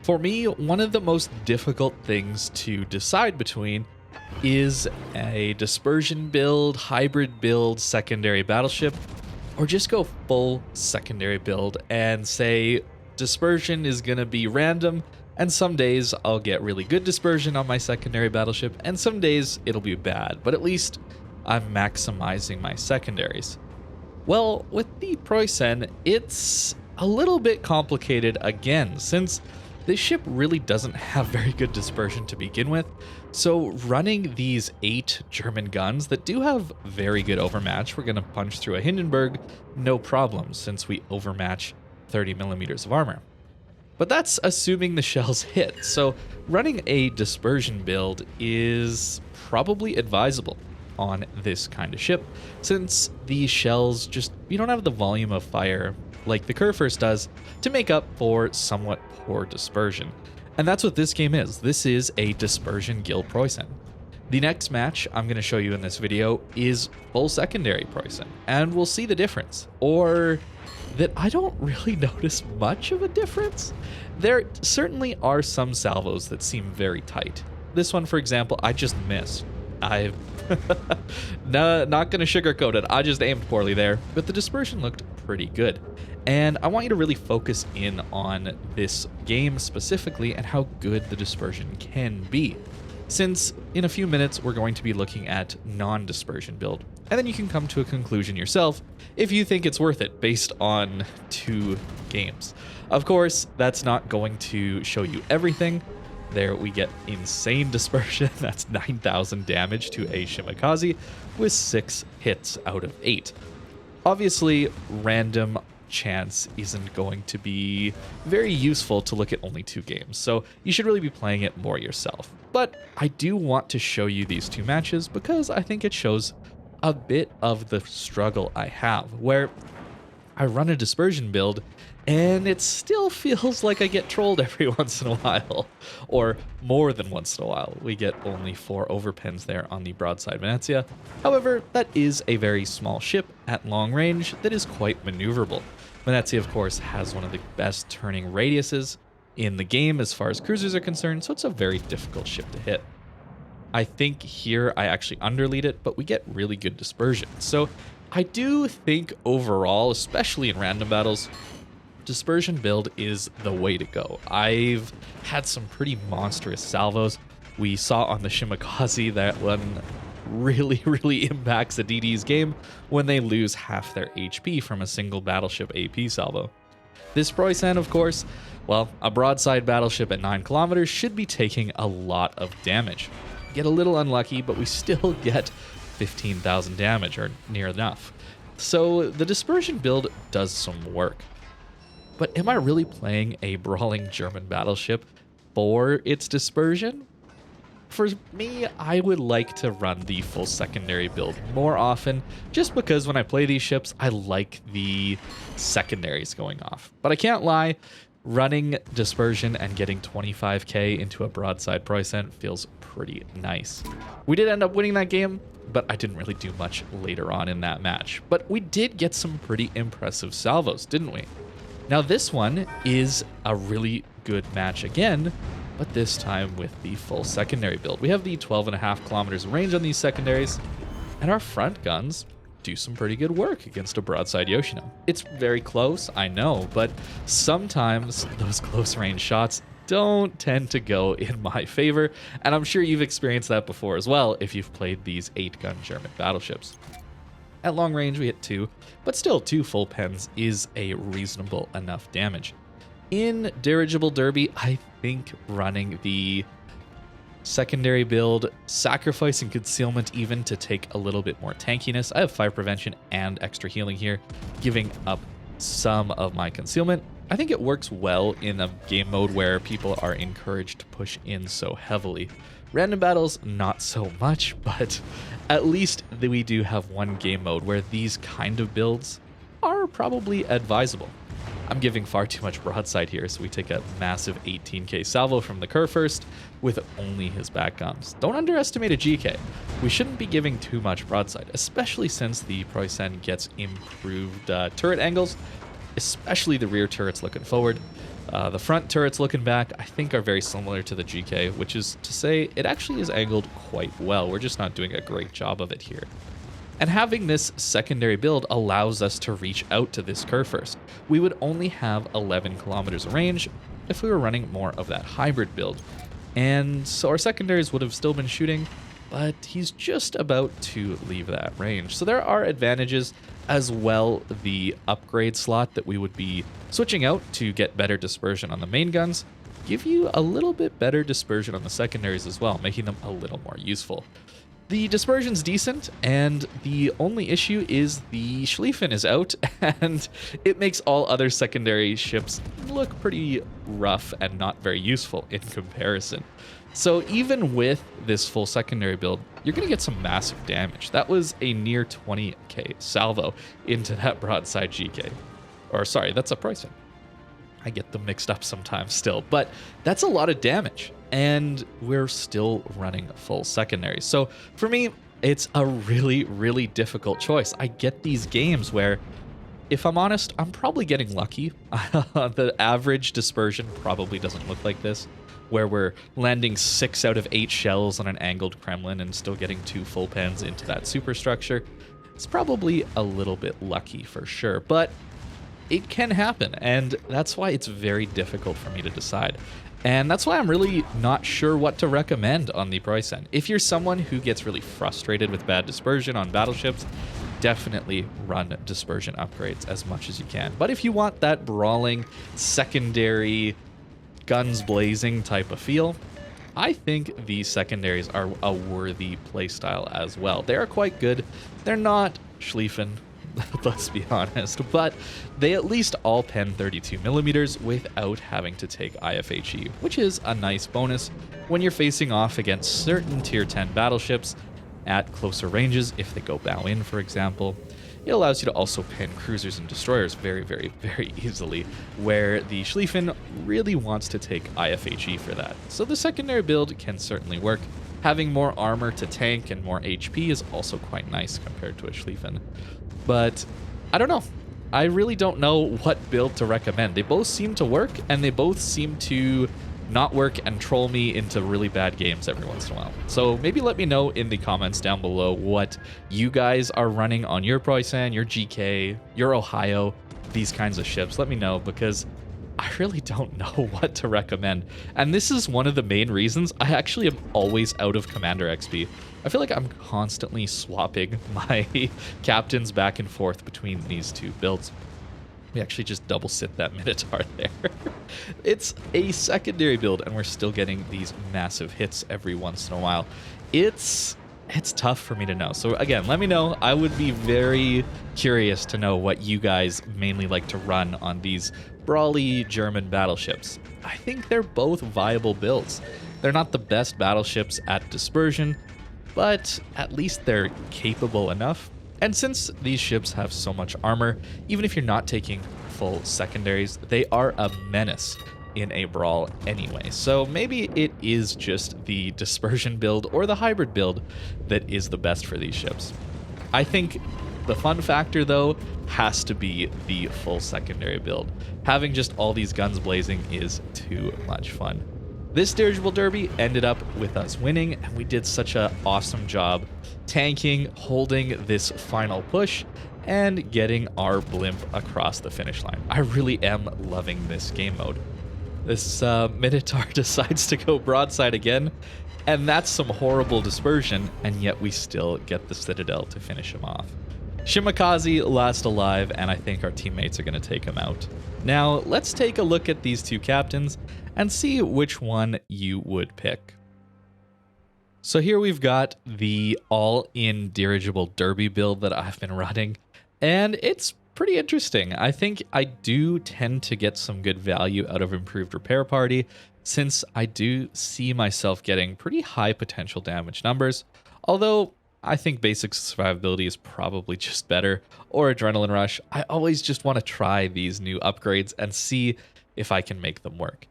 For me, one of the most difficult things to decide between is a dispersion build, hybrid build, secondary battleship, or just go full secondary build and say dispersion is going to be random, and some days I'll get really good dispersion on my secondary battleship, and some days it'll be bad, but at least I'm maximizing my secondaries. Well, with the Preussen, it's a little bit complicated again, since this ship really doesn't have very good dispersion to begin with, so running these 8 German guns that do have very good overmatch, we're going to punch through a Hindenburg no problem since we overmatch 30 millimeters of armor. But that's assuming the shells hit, so running a dispersion build is probably advisable on this kind of ship, since the shells you don't have the volume of fire like the Kurfürst does to make up for somewhat poor dispersion. And that's what this game is. This is a dispersion guild Preussen. The next match I'm going to show you in this video is full secondary Preussen, and we'll see the difference, or that I don't really notice much of a difference. There certainly are some salvos that seem very tight. This one, for example, I just missed. I've not going to sugarcoat it. I just aimed poorly there, but the dispersion looked pretty good. And I want you to really focus in on this game specifically and how good the dispersion can be, since in a few minutes we're going to be looking at non-dispersion build, and then you can come to a conclusion yourself if you think it's worth it based on 2 games. Of course, that's not going to show you everything. There we get insane dispersion. That's 9,000 damage to a Shimakaze with 6 hits out of 8. Obviously, random chance isn't going to be very useful to look at only 2 games, so you should really be playing it more yourself. But I do want to show you these 2 matches because I think it shows a bit of the struggle I have, where I run a dispersion build and it still feels like I get trolled every once in a while, or more than once in a while. We get only 4 overpens there on the broadside Venezia. However, that is a very small ship at long range that is quite maneuverable. Venezia, of course, has one of the best turning radiuses in the game as far as cruisers are concerned, so it's a very difficult ship to hit. I think here I actually underlead it, but we get really good dispersion. So I do think overall, especially in random battles, dispersion build is the way to go. I've had some pretty monstrous salvos. We saw on the Shimakaze that one really impacts a DD's game when they lose half their HP from a single battleship AP salvo. This Preussen, of course, well, a broadside battleship at 9 kilometers should be taking a lot of damage. Get a little unlucky, but we still get 15,000 damage, or near enough. So the dispersion build does some work. But am I really playing a brawling German battleship for its dispersion? For me, I would like to run the full secondary build more often, just because when I play these ships, I like the secondaries going off. But I can't lie, running dispersion and getting 25k into a broadside Preussen feels pretty nice. We did end up winning that game, but I didn't really do much later on in that match. But we did get some pretty impressive salvos, didn't we? Now this one is a really good match again, but this time with the full secondary build. We have the 12.5 kilometers range on these secondaries, and our front guns do some pretty good work against a broadside Yoshino. It's very close, I know, but sometimes those close range shots don't tend to go in my favor, and I'm sure you've experienced that before as well if you've played these 8-gun German battleships. At long range, we hit 2, but still 2 full pens is a reasonable enough damage. In Dirigible Derby, I think running the secondary build, sacrificing concealment even to take a little bit more tankiness. I have fire prevention and extra healing here, giving up some of my concealment. I think it works well in a game mode where people are encouraged to push in so heavily. Random battles, not so much, but at least we do have one game mode where these kind of builds are probably advisable. I'm giving far too much broadside here, so we take a massive 18k salvo from the Kurfürst with only his back guns. Don't underestimate a GK. We shouldn't be giving too much broadside, especially since the Preussen gets improved turret angles, especially the rear turrets looking forward. The front turrets looking back, I think are very similar to the GK, which is to say it actually is angled quite well. We're just not doing a great job of it here. And having this secondary build allows us to reach out to this curve first. We would only have 11 kilometers of range if we were running more of that hybrid build. And so our secondaries would have still been shooting, but he's just about to leave that range. So there are advantages, as well the upgrade slot that we would be switching out to get better dispersion on the main guns give you a little bit better dispersion on the secondaries as well, making them a little more useful. The dispersion's decent, and the only issue is the Schlieffen is out, and it makes all other secondary ships look pretty rough and not very useful in comparison. So even with this full secondary build, you're going to get some massive damage. That was a near 20k salvo into that broadside GK. Or sorry, that's a Preußen. I get them mixed up sometimes still, but that's a lot of damage, and we're still running full secondaries. So for me, it's a really, really difficult choice. I get these games where, if I'm honest, I'm probably getting lucky. The average dispersion probably doesn't look like this, where we're landing 6 out of 8 shells on an angled Kremlin and still getting 2 full pens into that superstructure. It's probably a little bit lucky for sure, but it can happen, and that's why it's very difficult for me to decide. And that's why I'm really not sure what to recommend on the Preußen. If you're someone who gets really frustrated with bad dispersion on battleships, definitely run dispersion upgrades as much as you can. But if you want that brawling, secondary, guns blazing type of feel, I think the secondaries are a worthy playstyle as well. They are quite good. They're not Schlieffen, let's be honest, but they at least all pen 32 millimeters without having to take IFHE, which is a nice bonus when you're facing off against certain tier 10 battleships at closer ranges. If they go bow in, for example, it allows you to also pin cruisers and destroyers very, very, very easily, where the Schlieffen really wants to take IFHE for that. So the secondary build can certainly work. Having more armor to tank and more HP is also quite nice compared to a Schlieffen. But I don't know. I really don't know what build to recommend. They both seem to work, and they both seem to not work and troll me into really bad games every once in a while. So maybe let me know in the comments down below what you guys are running on your Preußen, your GK, your Ohio, these kinds of ships. Let me know, because I really don't know what to recommend. And this is one of the main reasons I actually am always out of Commander XP. I feel like I'm constantly swapping my captains back and forth between these two builds. We actually just double sit that Minotaur there. It's a secondary build, and we're still getting these massive hits every once in a while. It's tough for me to know. So again, let me know. I would be very curious to know what you guys mainly like to run on these brawly German battleships. I think they're both viable builds. They're not the best battleships at dispersion, but at least they're capable enough. And since these ships have so much armor, even if you're not taking full secondaries, they are a menace in a brawl anyway. So maybe it is just the dispersion build or the hybrid build that is the best for these ships. I think the fun factor, though, has to be the full secondary build. Having just all these guns blazing is too much fun. This dirigible derby ended up with us winning, and we did such an awesome job tanking, holding this final push, and getting our blimp across the finish line. I really am loving this game mode. This Minotaur decides to go broadside again, and that's some horrible dispersion, and yet we still get the Citadel to finish him off. Shimakaze last alive, and I think our teammates are going to take him out. Now, let's take a look at these two captains and see which one you would pick. So here we've got the all-in dirigible derby build that I've been running, and it's pretty interesting. I think I do tend to get some good value out of improved repair party, since I do see myself getting pretty high potential damage numbers, although I think basic survivability is probably just better, or adrenaline rush. I always just want to try these new upgrades and see if I can make them work.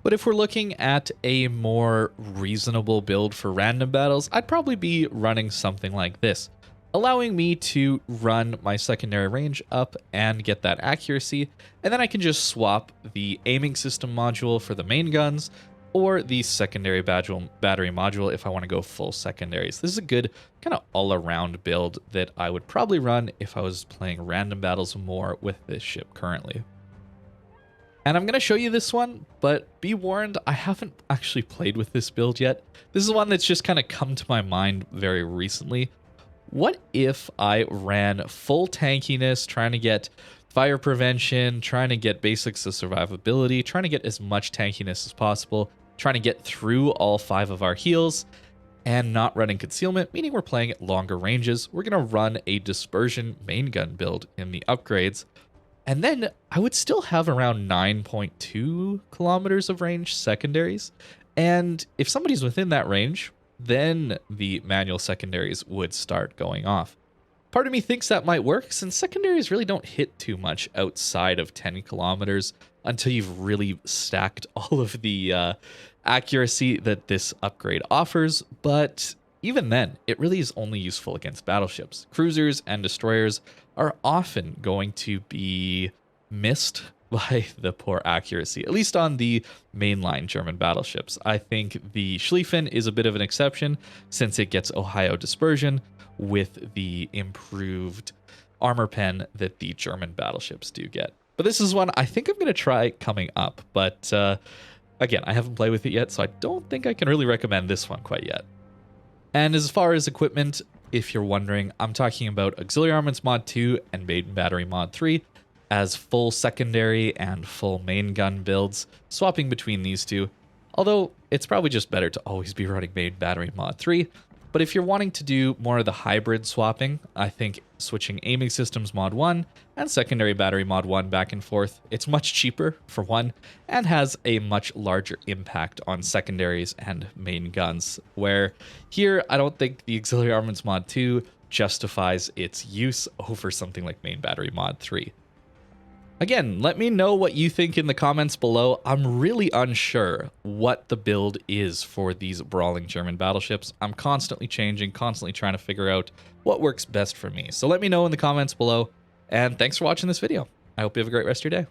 But if we're looking at a more reasonable build for random battles, I'd probably be running something like this. allowing me to run my secondary range up and get that accuracy, and then I can just swap the aiming system module for the main guns or the secondary battery module if I want to go full secondaries. This is a good kind of all-around build that I would probably run if I was playing random battles more with this ship currently. And I'm going to show you this one, but be warned, I haven't actually played with this build yet. This is one that's just kind of come to my mind very recently. What if I ran full tankiness, trying to get fire prevention, trying to get basics of survivability, trying to get as much tankiness as possible, trying to get through all 5 of our heals, and not running concealment, meaning we're playing at longer ranges. We're going to run a dispersion main gun build in the upgrades, and then I would still have around 9.2 kilometers of range secondaries, and if somebody's within that range, then the manual secondaries would start going off. Part of me thinks that might work, since secondaries really don't hit too much outside of 10 kilometers until you've really stacked all of the accuracy that this upgrade offers, but even then, it really is only useful against battleships. Cruisers and destroyers are often going to be missed by the poor accuracy, at least on the mainline German battleships. I think the Schlieffen is a bit of an exception since it gets Ohio dispersion with the improved armor pen that the German battleships do get. But this is one I think I'm going to try coming up, but again, I haven't played with it yet, so I don't think I can really recommend this one quite yet. And as far as equipment, if you're wondering, I'm talking about Auxiliary Armaments Mod 2 and Maiden Battery Mod 3 as full secondary and full main gun builds, swapping between these two. Although, it's probably just better to always be running Maiden Battery Mod 3. But if you're wanting to do more of the hybrid swapping, I think switching Aiming Systems Mod 1 and Secondary Battery Mod 1 back and forth, it's much cheaper, for one, and has a much larger impact on secondaries and main guns, where here, I don't think the Auxiliary Armaments Mod 2 justifies its use over something like Main Battery Mod 3. Again, let me know what you think in the comments below. I'm really unsure what the build is for these brawling German battleships. I'm constantly changing, constantly trying to figure out what works best for me. So let me know in the comments below, and thanks for watching this video. I hope you have a great rest of your day.